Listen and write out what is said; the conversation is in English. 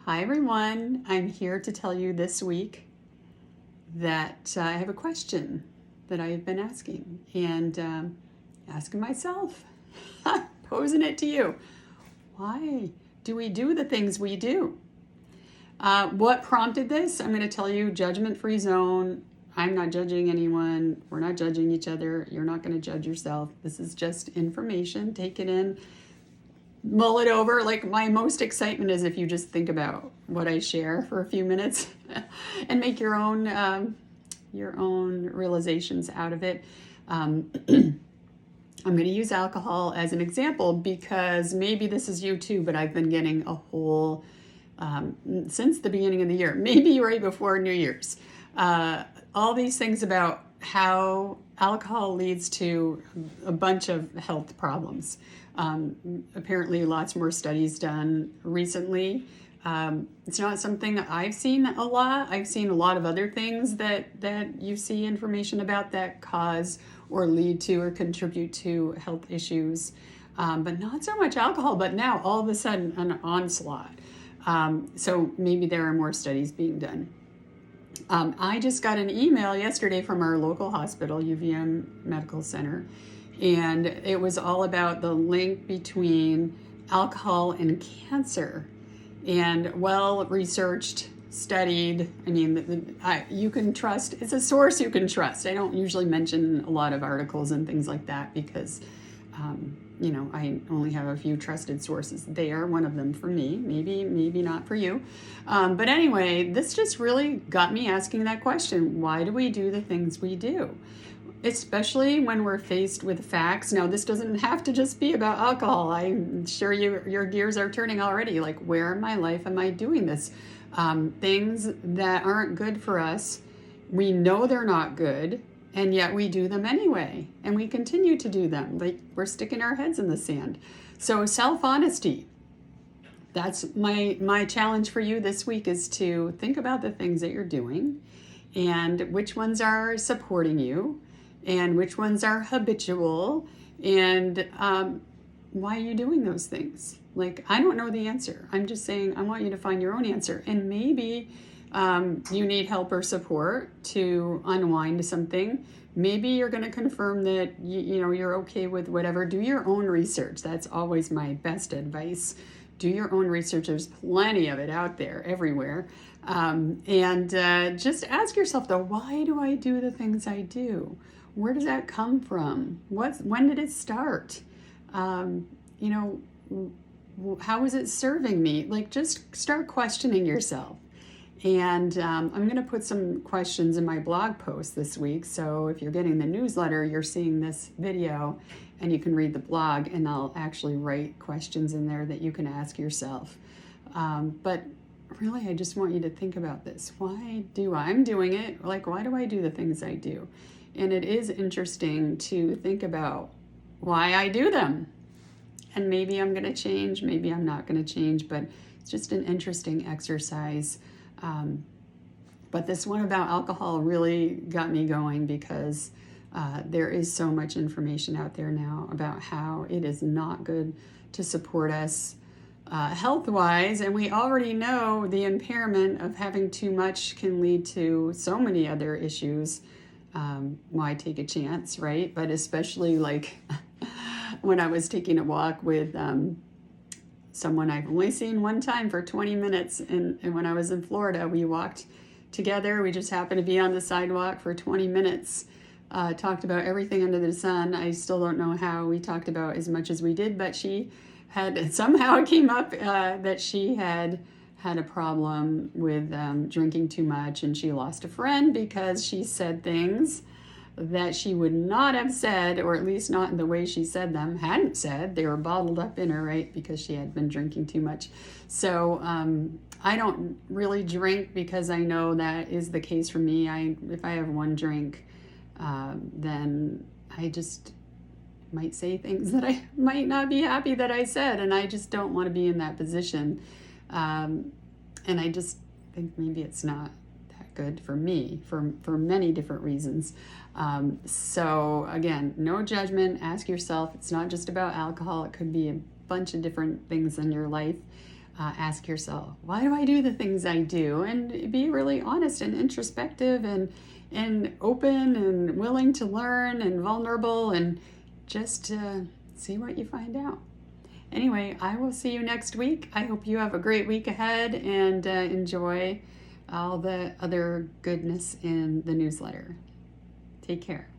Hi everyone, I'm here to tell you this week that I have a question that I've been asking and asking myself, posing it to you. Why do we do the things we do? What prompted this? I'm going to tell you, judgment-free zone. I'm not judging anyone. We're not judging each other. You're not going to judge yourself. This is just information. Take it in, mull it over. Like, my most excitement is if you just think about what I share for a few minutes and make your own realizations out of it. I'm going to use alcohol as an example because maybe this is you too, but I've been getting a whole since the beginning of the year, maybe right before New Year's, all these things about how alcohol leads to a bunch of health problems. Apparently lots more studies done recently. It's not something that I've seen a lot. I've seen a lot of other things that you see information about that cause or lead to or contribute to health issues, but not so much alcohol. But now all of a sudden an onslaught. So maybe there are more studies being done. I just got an email yesterday from our local hospital, UVM Medical Center, and it was all about the link between alcohol and cancer. And well-researched, studied, I mean, you can trust, it's a source you can trust. I don't usually mention a lot of articles and things like that because, I only have a few trusted sources. They are one of them for me, maybe not for you. But anyway, this just really got me asking that question. Why do we do the things we do? Especially when we're faced with facts. Now, this doesn't have to just be about alcohol. I'm sure your gears are turning already. Like, where in my life am I doing this? Things that aren't good for us. We know they're not good, and yet we do them anyway. And we continue to do them. Like, we're sticking our heads in the sand. So self-honesty. That's my challenge for you this week, is to think about the things that you're doing and which ones are supporting you and which ones are habitual, and why are you doing those things? Like, I don't know the answer. I'm just saying I want you to find your own answer. And maybe you need help or support to unwind something. Maybe you're going to confirm that you're okay with whatever. Do your own research. That's always my best advice. Do your own research. There's plenty of it out there everywhere. And just ask yourself, though, why do I do the things I do? Where does that come from? When did it start? How is it serving me? Like, just start questioning yourself. And I'm going to put some questions in my blog post this week. So if you're getting the newsletter, you're seeing this video and you can read the blog, and I'll actually write questions in there that you can ask yourself. But really, I just want you to think about this. Why do I'm doing it? Like, why do I do the things I do? And it is interesting to think about why I do them. And maybe I'm going to change, maybe I'm not going to change, but it's just an interesting exercise. But this one about alcohol really got me going because there is so much information out there now about how it is not good to support us health-wise, and we already know the impairment of having too much can lead to so many other issues. Why take a chance, right? But especially like when I was taking a walk with someone I've only seen one time for 20 minutes, and when I was in Florida, we walked together. We just happened to be on the sidewalk for 20 minutes, talked about everything under the sun. I still don't know how we talked about as much as we did, but she had, somehow it came up that she had a problem with drinking too much, and she lost a friend because she said things that she would not have said, or at least not in the way she said them, hadn't said. They were bottled up in her, right, because she had been drinking too much. So I don't really drink because I know that is the case for me. If I have one drink, then I just might say things that I might not be happy that I said, and I just don't want to be in that position. And I just think maybe it's not that good for me for many different reasons. So again, no judgment. Ask yourself. It's not just about alcohol. It could be a bunch of different things in your life. ask yourself, why do I do the things I do? And be really honest and introspective and open and willing to learn and vulnerable, and just see what you find out. Anyway, I will see you next week. I hope you have a great week ahead and enjoy all the other goodness in the newsletter. Take care.